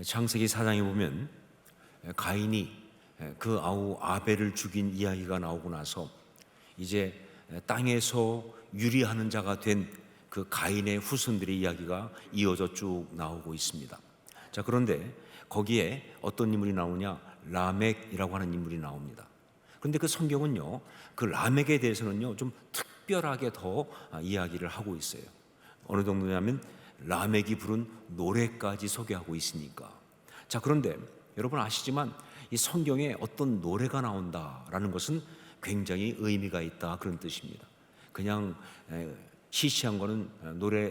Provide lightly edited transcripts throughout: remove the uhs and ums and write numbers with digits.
창세기 4장에 보면 가인이 그 아우 아벨을 죽인 이야기가 나오고 나서 이제 땅에서 유리하는 자가 된 그 가인의 후손들의 이야기가 이어져 쭉 나오고 있습니다. 자, 그런데 거기에 어떤 인물이 나오냐? 라멕이라고 하는 인물이 나옵니다. 그런데 그 성경은요, 그 라멕에 대해서는요 좀 특별하게 더 이야기를 하고 있어요. 어느 정도냐면 라멕이 부른 노래까지 소개하고 있으니까. 자, 그런데 여러분 아시지만 이 성경에 어떤 노래가 나온다라는 것은 굉장히 의미가 있다, 그런 뜻입니다. 그냥 시시한 거는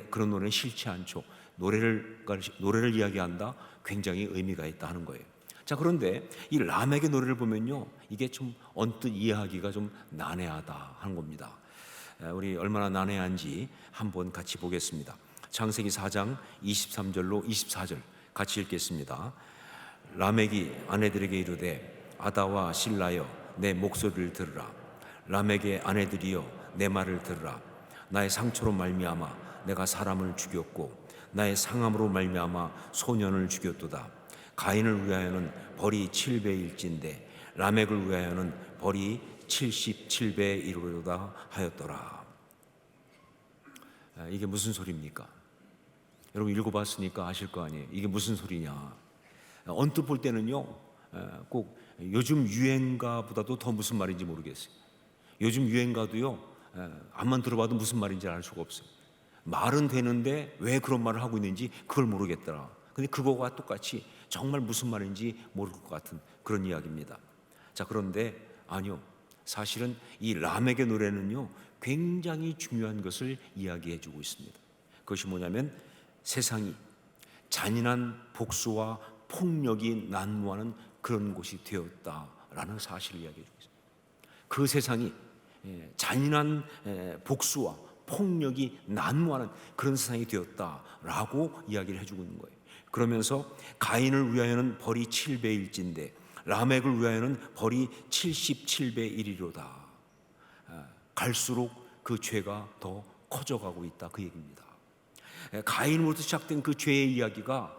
그런 노래는 싫지 않죠. 노래를 이야기한다, 굉장히 의미가 있다 하는 거예요. 자, 그런데 이 라멕의 노래를 보면요, 이게 좀 언뜻 이해하기가 좀 난해하다 하는 겁니다. 우리 얼마나 난해한지 한번 같이 보겠습니다. 창세기 4장 23절로 24절 같이 읽겠습니다. 라멕이 아내들에게 이르되 아다와 실라여 내 목소리를 들으라. 라멕의 아내들이여 내 말을 들으라. 나의 상처로 말미암아 내가 사람을 죽였고 나의 상함으로 말미암아 소년을 죽였도다. 가인을 위하여는 벌이 7배일진데 라멕을 위하여는 벌이 77배에 이르도다 하였더라. 이게 무슨 소리입니까? 여러분 읽어봤으니까 아실 거 아니에요. 이게 무슨 소리냐? 언뜻 볼 때는요, 꼭 요즘 유행가보다도 더 무슨 말인지 모르겠어요. 요즘 유행가도요, 암만 들어봐도 무슨 말인지 알 수가 없어요. 말은 되는데 왜 그런 말을 하고 있는지 그걸 모르겠더라. 근데 그거와 똑같이 정말 무슨 말인지 모를 것 같은 그런 이야기입니다. 자, 그런데 아니요, 사실은 이 라멕의 노래는요 굉장히 중요한 것을 이야기해 주고 있습니다. 그것이 뭐냐면 세상이 잔인한 복수와 폭력이 난무하는 그런 곳이 되었다라는 사실을 이야기해 주고 있습니다. 그 세상이 잔인한 복수와 폭력이 난무하는 그런 세상이 되었다라고 이야기를 해주고 있는 거예요. 그러면서 가인을 위하여는 벌이 7배일진데 라멕을 위하여는 벌이 77배 1이로다. 갈수록 그 죄가 더 커져가고 있다, 그 얘기입니다. 가인으로부터 시작된 그 죄의 이야기가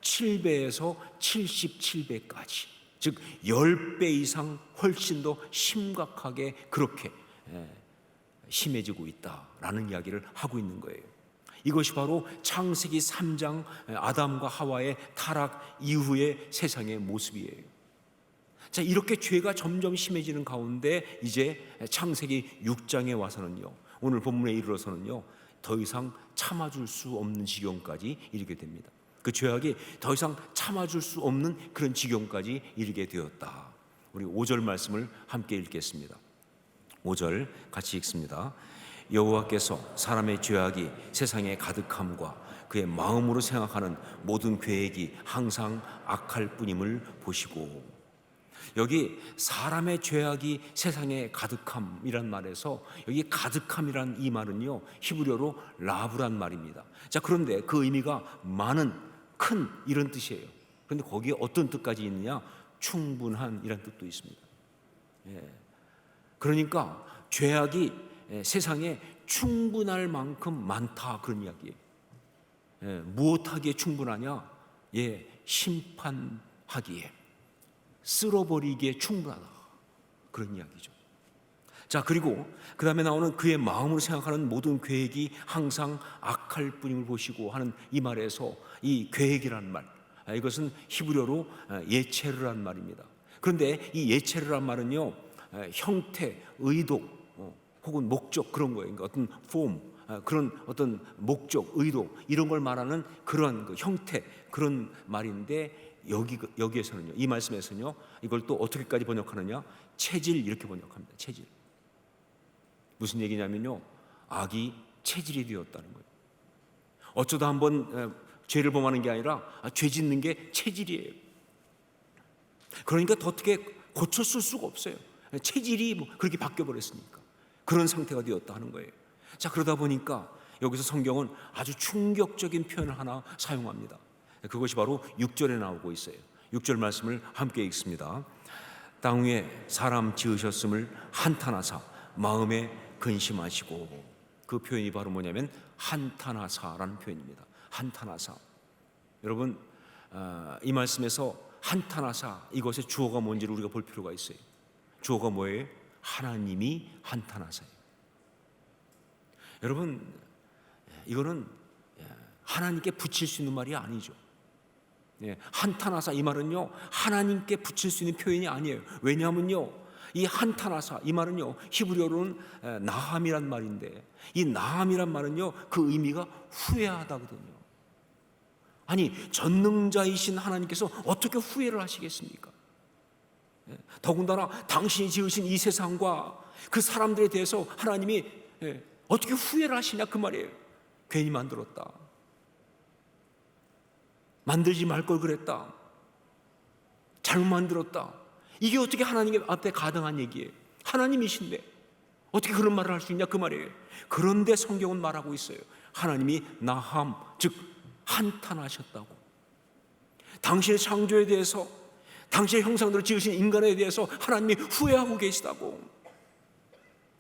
7배에서 77배까지, 즉 10배 이상 훨씬 더 심각하게 그렇게 심해지고 있다라는 이야기를 하고 있는 거예요. 이것이 바로 창세기 3장 아담과 하와의 타락 이후의 세상의 모습이에요. 자, 이렇게 죄가 점점 심해지는 가운데 이제 창세기 6장에 와서는요, 오늘 본문에 이르러서는요 더 이상 참아줄 수 없는 지경까지 이르게 됩니다. 그 죄악이 더 이상 참아줄 수 없는 그런 지경까지 이르게 되었다. 우리 5절 말씀을 함께 읽겠습니다. 5절 같이 읽습니다. 여호와께서 사람의 죄악이 세상에 가득함과 그의 마음으로 생각하는 모든 계획이 항상 악할 뿐임을 보시고. 여기 사람의 죄악이 세상에 가득함이란 말에서 여기 가득함이란 이 말은요 히브리어로 라브란 말입니다. 자, 그런데 그 의미가 많은, 큰 이런 뜻이에요. 그런데 거기에 어떤 뜻까지 있느냐? 충분한 이란 뜻도 있습니다. 그러니까 죄악이 세상에 충분할 만큼 많다, 그런 이야기예요. 무엇하기에 충분하냐? 심판하기에, 쓸어버리기에 충분하다, 그런 이야기죠. 자, 그리고 그 다음에 나오는 그의 마음으로 생각하는 모든 계획이 항상 악할 뿐임을 보시고 하는 이 말에서 이 계획이라는 말, 이것은 히브리어로 예체르란 말입니다. 그런데 이 예체르란 말은요 형태, 의도 혹은 목적, 그런 거예요. 그러니까 어떤 폼, 그런 어떤 목적, 의도, 이런 걸 말하는 그런 그 형태, 그런 말인데 여기에서는요, 이 말씀에서는요 이걸 또 어떻게까지 번역하느냐? 체질, 이렇게 번역합니다. 체질. 무슨 얘기냐면요, 악이 체질이 되었다는 거예요. 어쩌다 한번 죄를 범하는 게 아니라 죄 짓는 게 체질이에요. 그러니까 더 어떻게 고쳤을 수가 없어요. 체질이 그렇게 바뀌어버렸으니까 그런 상태가 되었다 하는 거예요. 자, 그러다 보니까 여기서 성경은 아주 충격적인 표현을 하나 사용합니다. 그것이 바로 6절에 나오고 있어요. 6절 말씀을 함께 읽습니다. 땅 위에 사람 지으셨음을 한탄하사 마음에 근심하시고. 그 표현이 바로 뭐냐면 한탄하사라는 표현입니다. 한탄하사. 여러분, 이 말씀에서 한탄하사, 이것의 주어가 뭔지를 우리가 볼 필요가 있어요. 주어가 뭐예요? 하나님이 한탄하사예요. 여러분, 이거는 하나님께 붙일 수 있는 말이 아니죠. 한탄하사, 이 말은요 하나님께 붙일 수 있는 표현이 아니에요. 왜냐하면요, 이 한탄하사, 이 말은요 히브리어로는 나함이란 말인데, 이 나함이란 말은요 그 의미가 후회하다거든요. 아니, 전능자이신 하나님께서 어떻게 후회를 하시겠습니까? 더군다나 당신이 지으신 이 세상과 그 사람들에 대해서 하나님이 어떻게 후회를 하시냐 그 말이에요. 괜히 만들었다, 만들지 말 걸 그랬다, 잘못 만들었다. 이게 어떻게 하나님 앞에 가능한 얘기예요? 하나님이신데 어떻게 그런 말을 할 수 있냐 그 말이에요. 그런데 성경은 말하고 있어요. 하나님이 나함, 즉 한탄하셨다고. 당신의 창조에 대해서, 당신의 형상대로 지으신 인간에 대해서 하나님이 후회하고 계시다고.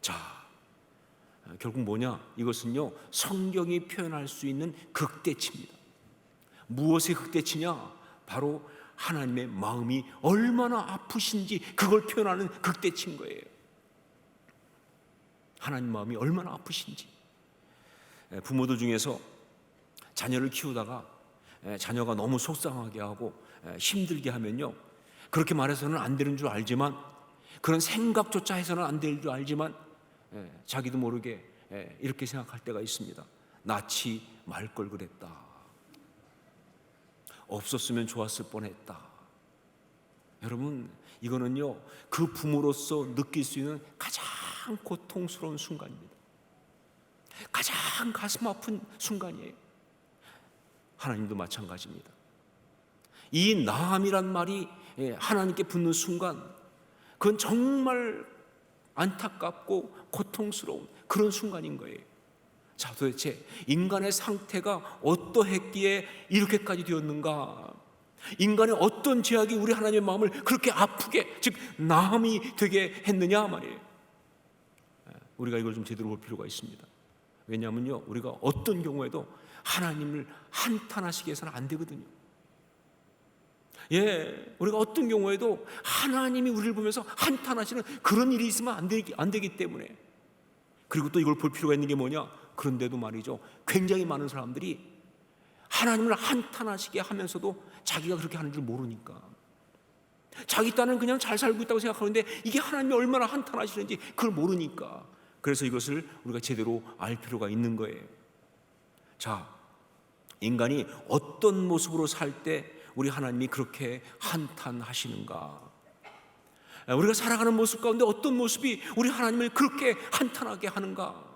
자, 결국 뭐냐? 이것은요 성경이 표현할 수 있는 극대치입니다. 무엇의 극대치냐? 바로 하나님의 마음이 얼마나 아프신지 그걸 표현하는 극대치인 거예요. 하나님 마음이 얼마나 아프신지. 부모들 중에서 자녀를 키우다가 자녀가 너무 속상하게 하고 힘들게 하면요, 그렇게 말해서는 안 되는 줄 알지만, 그런 생각조차 해서는 안 될 줄 알지만 자기도 모르게 이렇게 생각할 때가 있습니다. 낳지 말 걸 그랬다, 없었으면 좋았을 뻔했다. 여러분, 이거는요 그 부모로서 느낄 수 있는 가장 고통스러운 순간입니다. 가장 가슴 아픈 순간이에요. 하나님도 마찬가지입니다. 이 나함이란 말이 하나님께 붙는 순간, 그건 정말 안타깝고 고통스러운 그런 순간인 거예요. 자, 도대체 인간의 상태가 어떠했기에 이렇게까지 되었는가? 인간의 어떤 죄악이 우리 하나님의 마음을 그렇게 아프게, 즉 나함이 되게 했느냐 말이에요. 우리가 이걸 좀 제대로 볼 필요가 있습니다. 왜냐하면요, 우리가 어떤 경우에도 하나님을 한탄하시게 해서는 안 되거든요. 우리가 어떤 경우에도 하나님이 우리를 보면서 한탄하시는 그런 일이 있으면 안 되기 때문에. 그리고 또 이걸 볼 필요가 있는 게 뭐냐? 그런데도 말이죠, 굉장히 많은 사람들이 하나님을 한탄하시게 하면서도 자기가 그렇게 하는 줄 모르니까, 자기 딴은 그냥 잘 살고 있다고 생각하는데 이게 하나님이 얼마나 한탄하시는지 그걸 모르니까, 그래서 이것을 우리가 제대로 알 필요가 있는 거예요. 자, 인간이 어떤 모습으로 살 때 우리 하나님이 그렇게 한탄하시는가? 우리가 살아가는 모습 가운데 어떤 모습이 우리 하나님을 그렇게 한탄하게 하는가?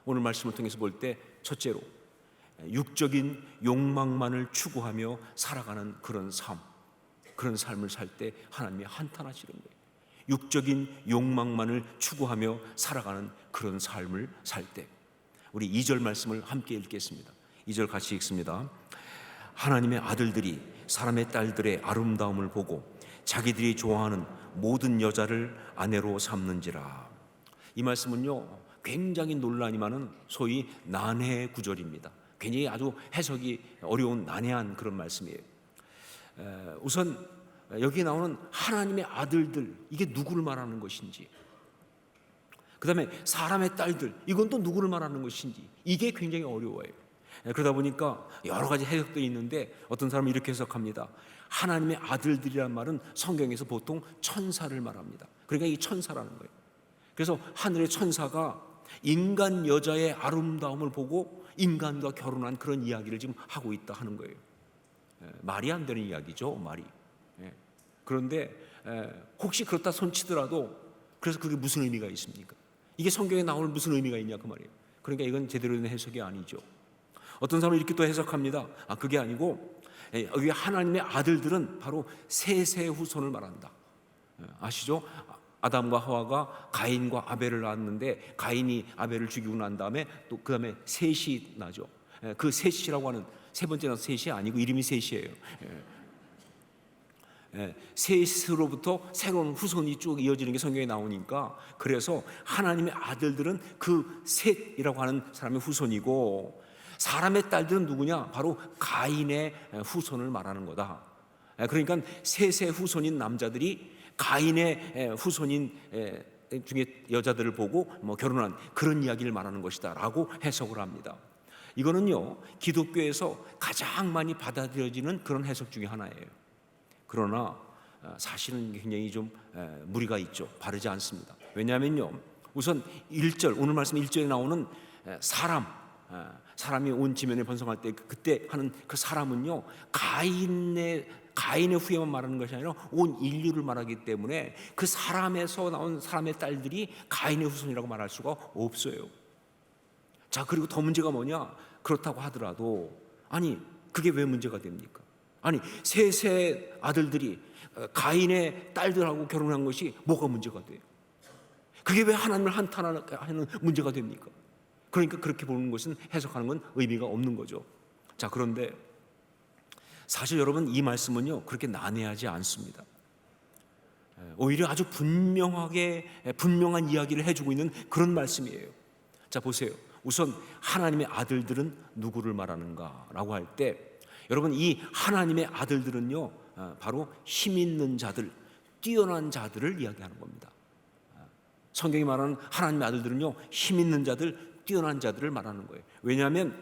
오늘 말씀을 통해서 볼 때, 첫째로 육적인 욕망만을 추구하며 살아가는 그런 삶, 그런 삶을 살 때 하나님이 한탄하시는 거예요. 육적인 욕망만을 추구하며 살아가는 그런 삶을 살 때, 우리 2절 말씀을 함께 읽겠습니다. 2절 같이 읽습니다. 하나님의 아들들이 사람의 딸들의 아름다움을 보고 자기들이 좋아하는 모든 여자를 아내로 삼는지라. 이 말씀은요 굉장히 논란이 많은 소위 난해 구절입니다. 굉장히 아주 해석이 어려운 난해한 그런 말씀이에요. 우선 여기 나오는 하나님의 아들들, 이게 누구를 말하는 것인지, 그 다음에 사람의 딸들, 이건 또 누구를 말하는 것인지, 이게 굉장히 어려워요. 그러다 보니까 여러 가지 해석들이 있는데, 어떤 사람은 이렇게 해석합니다. 하나님의 아들들이란 말은 성경에서 보통 천사를 말합니다. 그러니까 이 천사라는 거예요. 그래서 하늘의 천사가 인간 여자의 아름다움을 보고 인간과 결혼한 그런 이야기를 지금 하고 있다 하는 거예요. 말이 안 되는 이야기죠, 말이. 그런데 혹시 그렇다 손치더라도, 그래서 그게 무슨 의미가 있습니까? 이게 성경에 나오는 무슨 의미가 있냐 그 말이에요. 그러니까 이건 제대로 된 해석이 아니죠. 어떤 사람은 이렇게 또 해석합니다. 그게 아니고 여기 하나님의 아들들은 바로 셋의 후손을 말한다. 아시죠? 아담과 하와가 가인과 아벨을 낳았는데, 가인이 아벨을 죽이고 난 다음에 또 그 다음에 셋이 나죠. 그 셋이라고 하는, 세 번째는 셋이 아니고 이름이 셋이에요. 셋으로부터 새로운 후손이 쭉 이어지는 게 성경에 나오니까, 그래서 하나님의 아들들은 그 셋이라고 하는 사람의 후손이고, 사람의 딸들은 누구냐? 바로 가인의 후손을 말하는 거다. 그러니까 셋의 후손인 남자들이 가인의 후손인 중에 여자들을 보고 결혼한 그런 이야기를 말하는 것이다 라고 해석을 합니다. 이거는요, 기독교에서 가장 많이 받아들여지는 그런 해석 중에 하나예요. 그러나 사실은 굉장히 좀 무리가 있죠. 바르지 않습니다. 왜냐하면요, 우선 1절, 오늘 말씀 1절에 나오는 사람이 온 지면에 번성할 때 그때 하는 그 사람은요, 가인의 후예만 말하는 것이 아니라 온 인류를 말하기 때문에 그 사람에서 나온 사람의 딸들이 가인의 후손이라고 말할 수가 없어요. 자, 그리고 더 문제가 뭐냐? 그렇다고 하더라도 아니, 그게 왜 문제가 됩니까? 아니, 셋의 아들들이 가인의 딸들하고 결혼한 것이 뭐가 문제가 돼요? 그게 왜 하나님을 한탄하는 문제가 됩니까? 그러니까 그렇게 보는 것은, 해석하는 건 의미가 없는 거죠. 자, 그런데 사실 여러분, 이 말씀은요 그렇게 난해하지 않습니다. 오히려 아주 분명한 이야기를 해주고 있는 그런 말씀이에요. 자, 보세요. 우선 하나님의 아들들은 누구를 말하는가 라고 할 때, 여러분, 이 하나님의 아들들은요 바로 힘 있는 자들, 뛰어난 자들을 이야기하는 겁니다. 성경이 말하는 하나님의 아들들은요, 힘 있는 자들, 뛰어난 자들을 말하는 거예요. 왜냐하면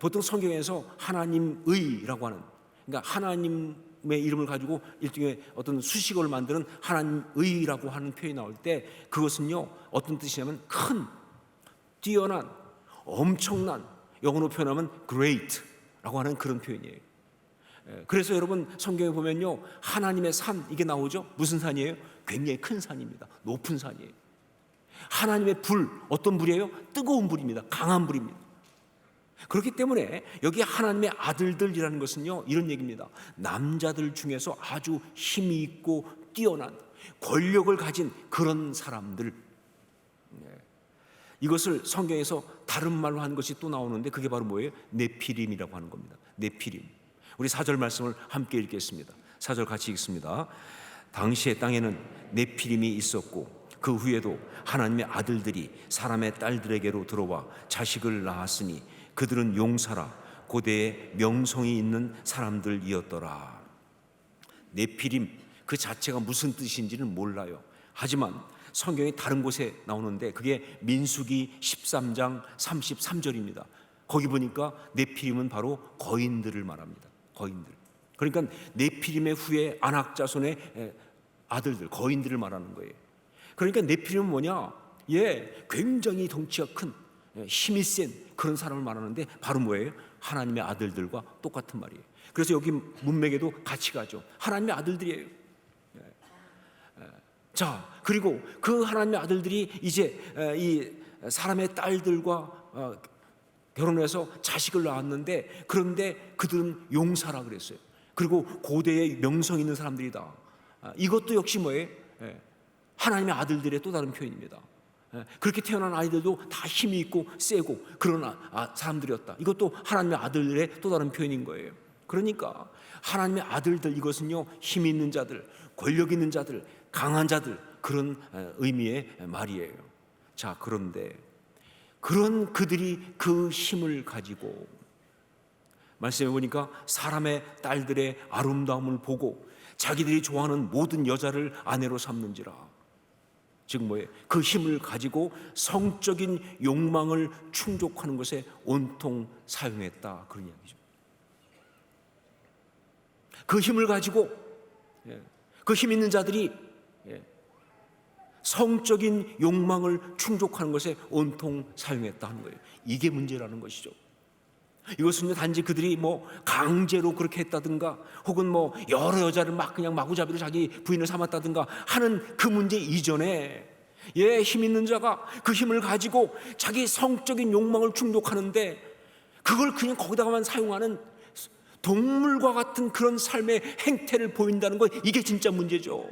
보통 성경에서 하나님의라고 하는, 그러니까 하나님의 이름을 가지고 일종의 어떤 수식어를 만드는 하나님의라고 하는 표현이 나올 때, 그것은요 어떤 뜻이냐면 큰, 뛰어난, 엄청난, 영어로 표현하면 great라고 하는 그런 표현이에요. 그래서 여러분, 성경에 보면요, 하나님의 산, 이게 나오죠. 무슨 산이에요? 굉장히 큰 산입니다. 높은 산이에요. 하나님의 불, 어떤 불이에요? 뜨거운 불입니다. 강한 불입니다. 그렇기 때문에 여기 하나님의 아들들이라는 것은요, 이런 얘기입니다. 남자들 중에서 아주 힘이 있고 뛰어난 권력을 가진 그런 사람들. 이것을 성경에서 다른 말로 한 것이 또 나오는데, 그게 바로 뭐예요? 네피림이라고 하는 겁니다. 네피림. 우리 4절 말씀을 함께 읽겠습니다. 4절 같이 읽습니다. 당시의 땅에는 네피림이 있었고 그 후에도 하나님의 아들들이 사람의 딸들에게로 들어와 자식을 낳았으니 그들은 용사라 고대에 명성이 있는 사람들이었더라. 네피림 그 자체가 무슨 뜻인지는 몰라요. 하지만 성경이 다른 곳에 나오는데, 그게 민수기 13장 33절입니다. 거기 보니까 네피림은 바로 거인들을 말합니다. 거인들. 그러니까 네피림의 후에 아낙 자손의 아들들, 거인들을 말하는 거예요. 그러니까 네피림은 뭐냐? 굉장히 덩치가 큰, 힘이 센 그런 사람을 말하는데, 바로 뭐예요? 하나님의 아들들과 똑같은 말이에요. 그래서 여기 문맥에도 같이 가죠. 하나님의 아들들이에요. 자, 그리고 그 하나님의 아들들이 이제 이 사람의 딸들과 결혼해서 자식을 낳았는데, 그런데 그들은 용사라 그랬어요. 그리고 고대에 명성 있는 사람들이다. 이것도 역시 뭐예요? 하나님의 아들들의 또 다른 표현입니다. 그렇게 태어난 아이들도 다 힘이 있고 세고 그런 사람들이었다. 이것도 하나님의 아들들의 또 다른 표현인 거예요. 그러니까 하나님의 아들들, 이것은요 힘 있는 자들, 권력 있는 자들, 강한 자들, 그런 의미의 말이에요. 자, 그런데 그런 그들이 그 힘을 가지고, 말씀해 보니까 사람의 딸들의 아름다움을 보고 자기들이 좋아하는 모든 여자를 아내로 삼는지라. 즉 뭐예요? 그 힘을 가지고 성적인 욕망을 충족하는 것에 온통 사용했다, 그런 이야기죠. 그 힘을 가지고 그 힘 있는 자들이 성적인 욕망을 충족하는 것에 온통 사용했다 하는 거예요. 이게 문제라는 것이죠. 이것은 단지 그들이 강제로 그렇게 했다든가, 혹은 여러 여자를 막 그냥 마구잡이로 자기 부인을 삼았다든가 하는 그 문제 이전에, 힘 있는 자가 그 힘을 가지고 자기 성적인 욕망을 충족하는데, 그걸 그냥 거기다가만 사용하는 동물과 같은 그런 삶의 행태를 보인다는 것, 이게 진짜 문제죠.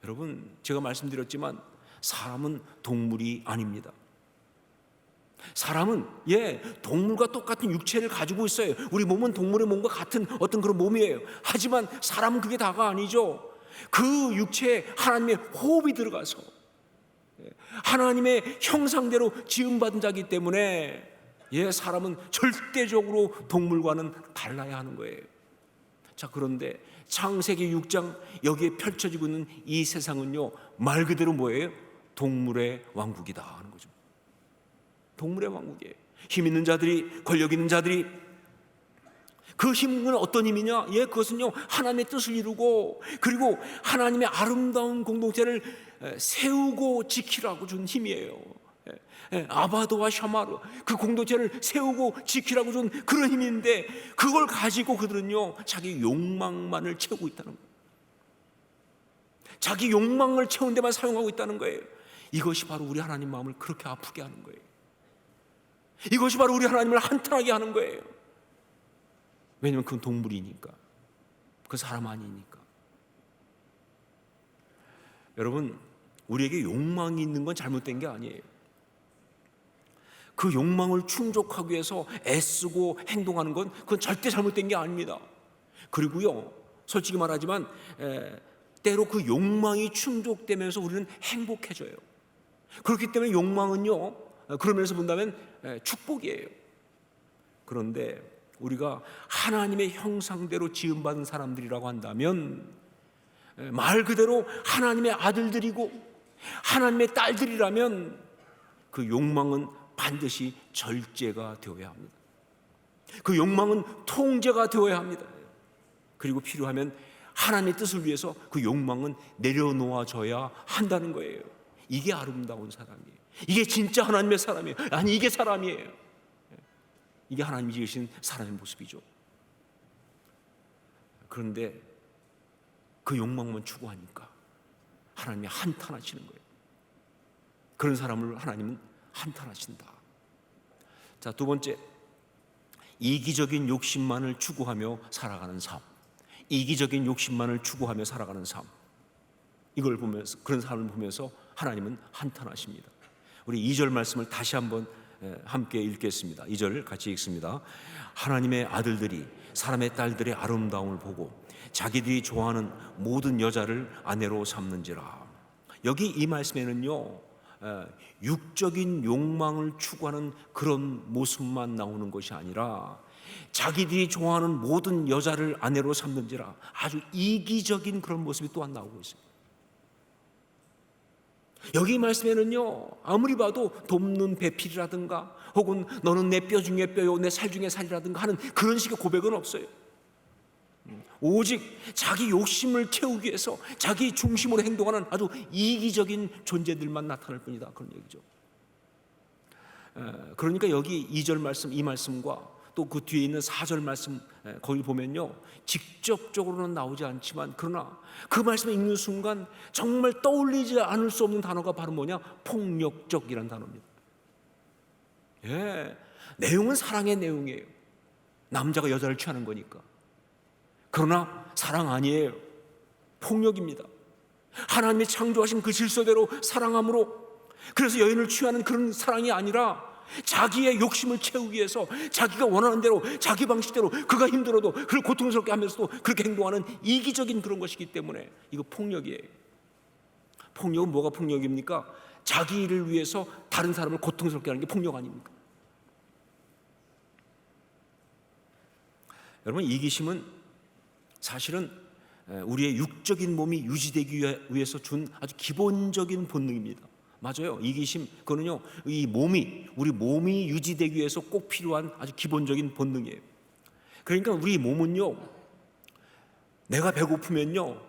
여러분, 제가 말씀드렸지만 사람은 동물이 아닙니다. 사람은 동물과 똑같은 육체를 가지고 있어요. 우리 몸은 동물의 몸과 같은 어떤 그런 몸이에요. 하지만 사람은 그게 다가 아니죠. 그 육체에 하나님의 호흡이 들어가서 하나님의 형상대로 지음받은 자이기 때문에 사람은 절대적으로 동물과는 달라야 하는 거예요. 자, 그런데 창세기 6장 여기에 펼쳐지고 있는 이 세상은요, 말 그대로 뭐예요? 동물의 왕국이다 하는 거죠. 동물의 왕국이에요. 힘 있는 자들이, 권력 있는 자들이, 그 힘은 어떤 힘이냐? 그것은요, 하나님의 뜻을 이루고, 그리고 하나님의 아름다운 공동체를 세우고 지키라고 준 힘이에요. 아바도와 샤마르, 그 공동체를 세우고 지키라고 준 그런 힘인데, 그걸 가지고 그들은요, 자기 욕망만을 채우고 있다는 거예요. 자기 욕망을 채운 데만 사용하고 있다는 거예요. 이것이 바로 우리 하나님 마음을 그렇게 아프게 하는 거예요. 이것이 바로 우리 하나님을 한탄하게 하는 거예요. 왜냐하면 그건 동물이니까, 그 사람 아니니까. 여러분, 우리에게 욕망이 있는 건 잘못된 게 아니에요. 그 욕망을 충족하기 위해서 애쓰고 행동하는 건 그건 절대 잘못된 게 아닙니다. 그리고요, 솔직히 말하지만 때로 그 욕망이 충족되면서 우리는 행복해져요. 그렇기 때문에 욕망은요, 그런 면에서 본다면 축복이에요. 그런데 우리가 하나님의 형상대로 지음받은 사람들이라고 한다면, 말 그대로 하나님의 아들들이고 하나님의 딸들이라면 그 욕망은 반드시 절제가 되어야 합니다. 그 욕망은 통제가 되어야 합니다. 그리고 필요하면 하나님의 뜻을 위해서 그 욕망은 내려놓아져야 한다는 거예요. 이게 아름다운 사람이에요. 이게 진짜 하나님의 사람이에요. 아니, 이게 사람이에요. 이게 하나님이 지으신 사람의 모습이죠. 그런데 그 욕망만 추구하니까 하나님이 한탄하시는 거예요. 그런 사람을 하나님은 한탄하신다. 자, 두 번째, 이기적인 욕심만을 추구하며 살아가는 삶. 이기적인 욕심만을 추구하며 살아가는 삶. 이걸 보면서, 그런 삶을 보면서 하나님은 한탄하십니다. 우리 2절 말씀을 다시 한번 함께 읽겠습니다. 2절 같이 읽습니다. 하나님의 아들들이 사람의 딸들의 아름다움을 보고 자기들이 좋아하는 모든 여자를 아내로 삼는지라. 여기 이 말씀에는요, 육적인 욕망을 추구하는 그런 모습만 나오는 것이 아니라 자기들이 좋아하는 모든 여자를 아내로 삼는지라, 아주 이기적인 그런 모습이 또한 나오고 있습니다. 여기 말씀에는요, 아무리 봐도 돕는 배필이라든가 혹은 너는 내 뼈 중에 뼈요 내 살 중에 살이라든가 하는 그런 식의 고백은 없어요. 오직 자기 욕심을 채우기 위해서 자기 중심으로 행동하는 아주 이기적인 존재들만 나타날 뿐이다, 그런 얘기죠. 그러니까 여기 2절 말씀, 이 말씀과 또 그 뒤에 있는 4절 말씀, 거기 보면요, 직접적으로는 나오지 않지만 그러나 그 말씀을 읽는 순간 정말 떠올리지 않을 수 없는 단어가 바로 뭐냐? 폭력적이라는 단어입니다. 내용은 사랑의 내용이에요. 남자가 여자를 취하는 거니까. 그러나 사랑 아니에요. 폭력입니다. 하나님이 창조하신 그 질서대로 사랑함으로, 그래서 여인을 취하는 그런 사랑이 아니라 자기의 욕심을 채우기 위해서 자기가 원하는 대로 자기 방식대로, 그가 힘들어도 그를 고통스럽게 하면서도 그렇게 행동하는 이기적인 그런 것이기 때문에 이거 폭력이에요. 폭력은 뭐가 폭력입니까? 자기 일을 위해서 다른 사람을 고통스럽게 하는 게 폭력 아닙니까? 여러분, 이기심은 사실은 우리의 육적인 몸이 유지되기 위해서 준 아주 기본적인 본능입니다. 맞아요. 이기심, 그거는요, 우리 몸이 유지되기 위해서 꼭 필요한 아주 기본적인 본능이에요. 그러니까 우리 몸은요, 내가 배고프면요,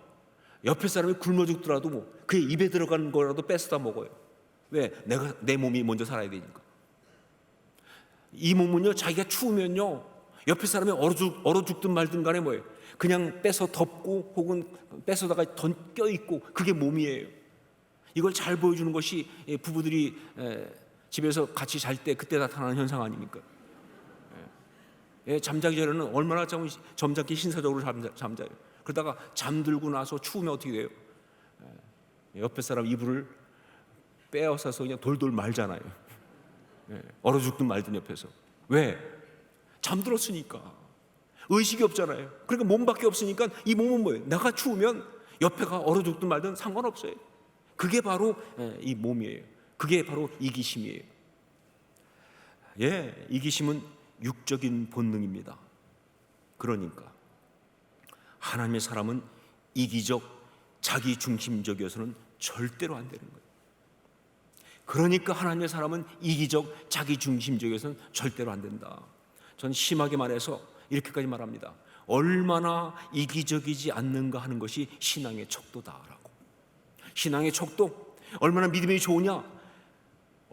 옆에 사람이 굶어 죽더라도 그의 입에 들어가는 거라도 뺏어다 먹어요. 왜? 내 몸이 먼저 살아야 되니까. 이 몸은요, 자기가 추우면요, 옆에 사람이 얼어 죽든 말든 간에 뭐예요? 그냥 뺏어 덮고 혹은 뺏어다가 껴있고, 그게 몸이에요. 이걸 잘 보여주는 것이 부부들이 집에서 같이 잘 때 그때 나타나는 현상 아닙니까? 잠자기 전에는 얼마나 점잖게 신사적으로 잠자요. 그러다가 잠들고 나서 추우면 어떻게 돼요? 옆에 사람 이불을 빼앗아서 그냥 돌돌 말잖아요. 얼어 죽든 말든 옆에서. 왜? 잠들었으니까. 의식이 없잖아요. 그러니까 몸밖에 없으니까 이 몸은 뭐예요? 내가 추우면 옆에가 얼어 죽든 말든 상관없어요. 그게 바로 이 몸이에요. 그게 바로 이기심이에요. 예, 이기심은 육적인 본능입니다. 그러니까 하나님의 사람은 이기적, 자기 중심적이어서는 절대로 안 되는 거예요. 그러니까 하나님의 사람은 이기적, 자기 중심적이어서는 절대로 안 된다. 전 심하게 말해서 이렇게까지 말합니다. 얼마나 이기적이지 않는가 하는 것이 신앙의 척도다라고. 신앙의 척도, 얼마나 믿음이 좋으냐,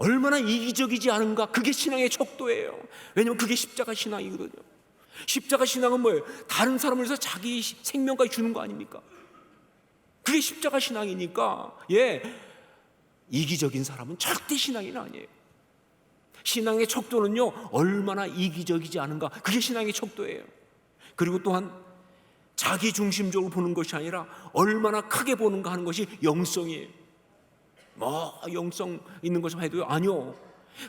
얼마나 이기적이지 않은가, 그게 신앙의 척도예요. 왜냐하면 그게 십자가 신앙이거든요. 십자가 신앙은 뭐예요? 다른 사람을 위해서 자기 생명까지 주는 거 아닙니까? 그게 십자가 신앙이니까, 예, 이기적인 사람은 절대 신앙이 아니에요. 신앙의 척도는요, 얼마나 이기적이지 않은가, 그게 신앙의 척도예요. 그리고 또한 자기 중심적으로 보는 것이 아니라 얼마나 크게 보는가 하는 것이 영성이에요. 뭐 영성 있는 것좀 해도요, 아니요,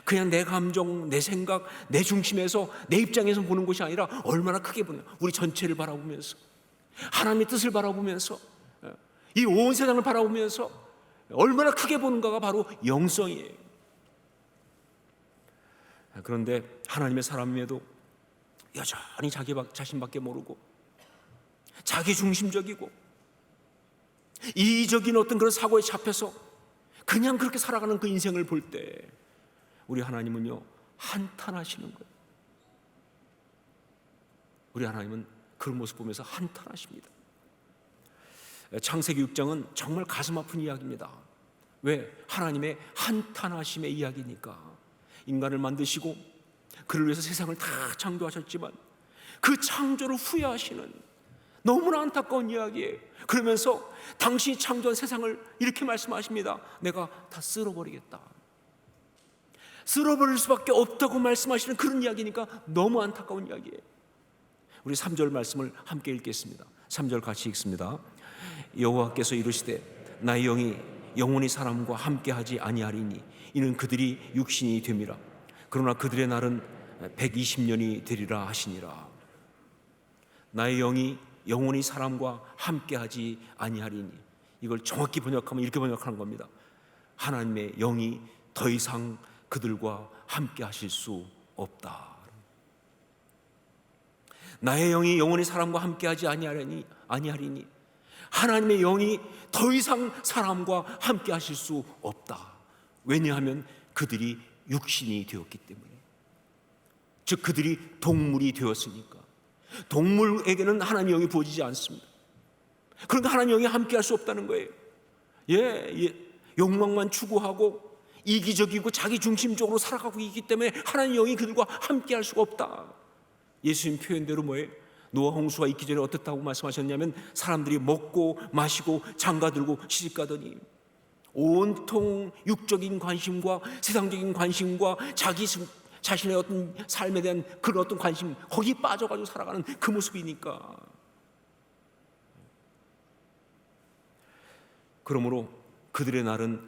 그냥 내 감정, 내 생각, 내 중심에서, 내 입장에서 보는 것이 아니라 얼마나 크게 보는, 우리 전체를 바라보면서, 하나님의 뜻을 바라보면서, 이 온 세상을 바라보면서 얼마나 크게 보는가가 바로 영성이에요. 그런데 하나님의 사람임에도 여전히 자기 자신밖에 모르고 자기 중심적이고 이기적인 어떤 그런 사고에 잡혀서 그냥 그렇게 살아가는 그 인생을 볼 때 우리 하나님은요, 한탄하시는 거예요. 우리 하나님은 그런 모습 보면서 한탄하십니다. 창세기 6장은 정말 가슴 아픈 이야기입니다. 왜? 하나님의 한탄하심의 이야기니까. 인간을 만드시고 그를 위해서 세상을 다 창조하셨지만 그 창조를 후회하시는 너무나 안타까운 이야기예요. 그러면서 당신이 창조한 세상을 이렇게 말씀하십니다. 내가 다 쓸어버리겠다. 쓸어버릴 수밖에 없다고 말씀하시는 그런 이야기니까 너무 안타까운 이야기예요. 우리 3절 말씀을 함께 읽겠습니다. 3절 같이 읽습니다. 여호와께서 이르시되 나의 영이 영원히 사람과 함께하지 아니하리니 이는 그들이 육신이 됨이라. 그러나 그들의 날은 120년이 되리라 하시니라. 나의 영이 영원히 사람과 함께하지 아니하리니, 이걸 정확히 번역하면 이렇게 번역하는 겁니다. 하나님의 영이 더 이상 그들과 함께 하실 수 없다. 나의 영이 영원히 사람과 함께하지 아니하리니 하나님의 영이 더 이상 사람과 함께 하실 수 없다. 왜냐하면 그들이 육신이 되었기 때문에, 즉 그들이 동물이 되었으니까. 동물에게는 하나님의 영이 부어지지 않습니다. 그러니까 하나님의 영이 함께 할 수 없다는 거예요. 욕망만 추구하고 이기적이고 자기 중심적으로 살아가고 있기 때문에 하나님의 영이 그들과 함께 할 수가 없다. 예수님 표현대로 뭐예요? 노아 홍수가 있기 전에 어떻다고 말씀하셨냐면 사람들이 먹고 마시고 장가들고 시집가더니 온통 육적인 관심과 세상적인 관심과 자신의 어떤 삶에 대한 그런 어떤 관심, 거기 빠져가지고 살아가는 그 모습이니까. 그러므로 그들의 날은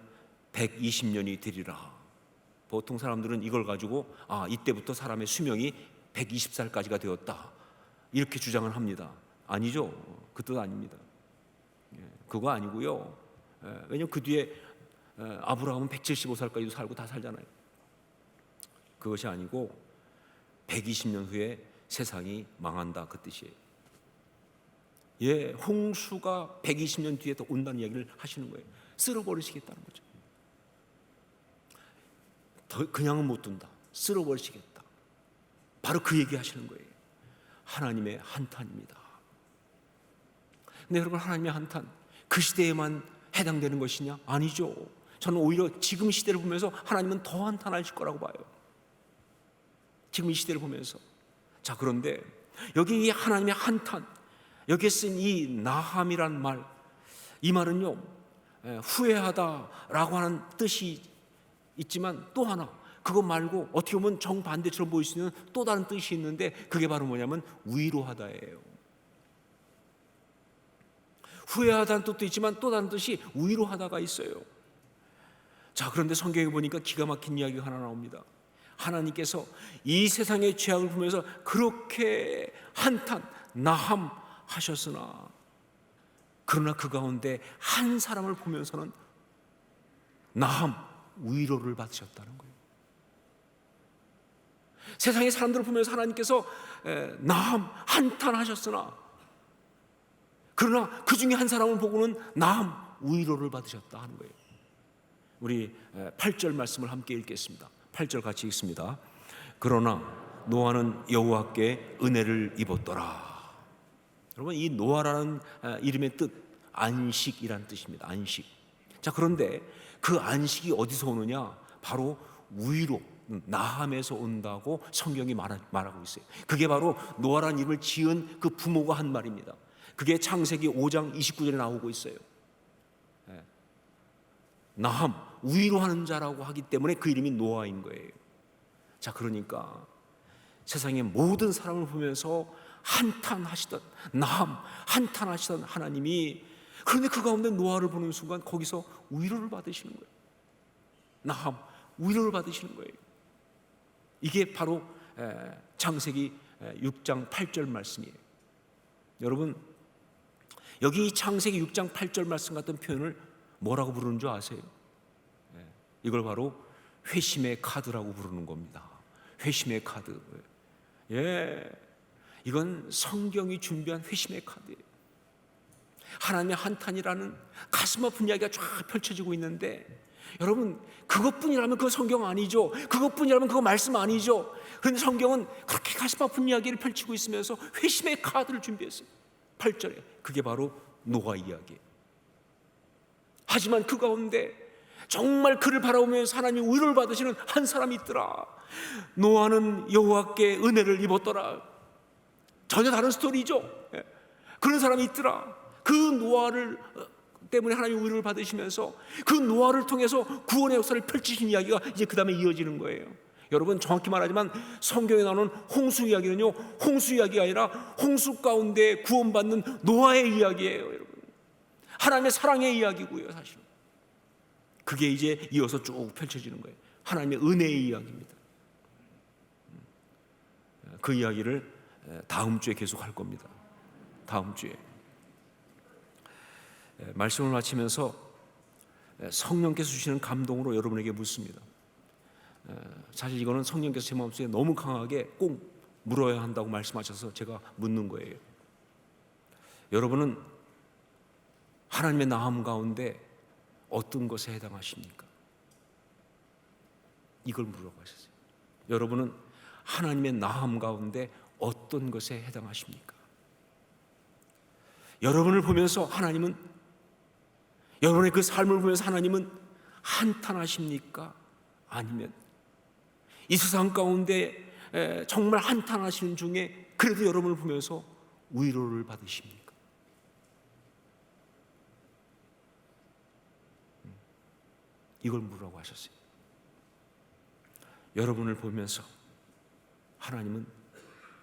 120년이 되리라. 보통 사람들은 이걸 가지고 이때부터 사람의 수명이 120살까지가 되었다, 이렇게 주장을 합니다. 아니죠. 그 뜻 아닙니다. 그거 아니고요. 왜냐하면 그 뒤에 아브라함은 175살까지도 살고 다 살잖아요. 그것이 아니고 120년 후에 세상이 망한다, 그 뜻이에요. 홍수가 120년 뒤에 또 온다는 이야기를 하시는 거예요. 쓸어버리시겠다는 거죠. 더 그냥은 못 둔다, 쓸어버리시겠다. 바로 그 얘기 하시는 거예요. 하나님의 한탄입니다. 근데 여러분, 하나님의 한탄 그 시대에만 해당되는 것이냐? 아니죠. 저는 오히려 지금 시대를 보면서 하나님은 더 한탄하실 거라고 봐요. 지금 이 시대를 보면서. 자, 그런데 여기 이 하나님의 한탄, 여기에 쓴 이 나함이란 말, 이 말은요, 후회하다라고 하는 뜻이 있지만 또 하나, 그거 말고 어떻게 보면 정반대처럼 보일 수 있는 또 다른 뜻이 있는데, 그게 바로 뭐냐면 위로하다예요. 후회하다는 뜻도 있지만 또 다른 뜻이 위로하다가 있어요. 자, 그런데 성경에 보니까 기가 막힌 이야기가 하나 나옵니다. 하나님께서 이 세상의 죄악을 보면서 그렇게 한탄, 나함하셨으나, 그러나 그 가운데 한 사람을 보면서는 나함, 위로를 받으셨다는 거예요. 세상의 사람들을 보면서 하나님께서 나함 한탄하셨으나 그러나 그 중에 한 사람을 보고는 나함 위로를 받으셨다 하는 거예요. 우리 8절 말씀을 함께 읽겠습니다. 8절 같이 읽습니다. 그러나 노아는 여호와께 은혜를 입었더라. 여러분, 이 노아라는 이름의 뜻 안식이라는 뜻입니다. 안식. 자, 그런데 그 안식이 어디서 오느냐? 바로 위로, 나함에서 온다고 성경이 말하고 있어요. 그게 바로 노아라는 이름을 지은 그 부모가 한 말입니다. 그게 창세기 5장 29절에 나오고 있어요. 나함, 위로하는 자라고 하기 때문에 그 이름이 노아인 거예요. 자, 그러니까 세상의 모든 사람을 보면서 한탄하시던 나함, 한탄하시던 하나님이, 그런데 그 가운데 노아를 보는 순간 거기서 위로를 받으시는 거예요. 나함, 위로를 받으시는 거예요. 이게 바로 창세기 6장 8절 말씀이에요. 여러분, 여기 창세기 6장 8절 말씀 같은 표현을 뭐라고 부르는 줄 아세요? 이걸 바로 회심의 카드라고 부르는 겁니다. 회심의 카드. 이건 성경이 준비한 회심의 카드예요. 하나님의 한탄이라는 가슴 아픈 이야기가 쫙 펼쳐지고 있는데, 여러분, 그것뿐이라면 그거 성경 아니죠. 그것뿐이라면 그거 말씀 아니죠. 그런데 성경은 그렇게 가슴 아픈 이야기를 펼치고 있으면서 회심의 카드를 준비했어요. 8절에. 그게 바로 노아 이야기예요. 하지만 그 가운데 정말 그를 바라보면서 하나님 위로를 받으시는 한 사람이 있더라. 노아는 여호와께 은혜를 입었더라. 전혀 다른 스토리죠. 그런 사람이 있더라. 그 노아를 때문에 하나님 위로를 받으시면서 그 노아를 통해서 구원의 역사를 펼치신 이야기가 이제 그 다음에 이어지는 거예요. 여러분, 정확히 말하지만 성경에 나오는 홍수 이야기는요, 홍수 이야기가 아니라 홍수 가운데 구원받는 노아의 이야기예요. 여러분, 하나님의 사랑의 이야기고요. 사실 그게 이제 이어서 쭉 펼쳐지는 거예요. 하나님의 은혜의 이야기입니다. 그 이야기를 다음 주에 계속 할 겁니다. 다음 주에. 말씀을 마치면서 성령께서 주시는 감동으로 여러분에게 묻습니다. 사실 이거는 성령께서 제 마음속에 너무 강하게 꼭 물어야 한다고 말씀하셔서 제가 묻는 거예요. 여러분은 하나님의 나함 가운데 어떤 것에 해당하십니까? 이걸 물어보고 하셨어요. 여러분은 하나님의 나함 가운데 어떤 것에 해당하십니까? 여러분을 보면서 하나님은, 여러분의 그 삶을 보면서 하나님은 한탄하십니까? 아니면 이 세상 가운데 정말 한탄하시는 중에 그래도 여러분을 보면서 위로를 받으십니까? 이걸 물으라고 하셨어요. 여러분을 보면서 하나님은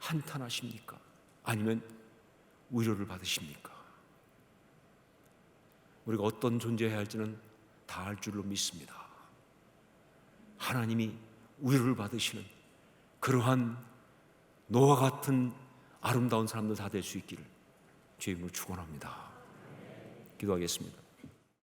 한탄하십니까? 아니면 위로를 받으십니까? 우리가 어떤 존재해야 할지는 다 알 줄로 믿습니다. 하나님이 위로를 받으시는 그러한 노아 같은 아름다운 사람들 다 될 수 있기를 주의 이름으로 축원합니다. 기도하겠습니다.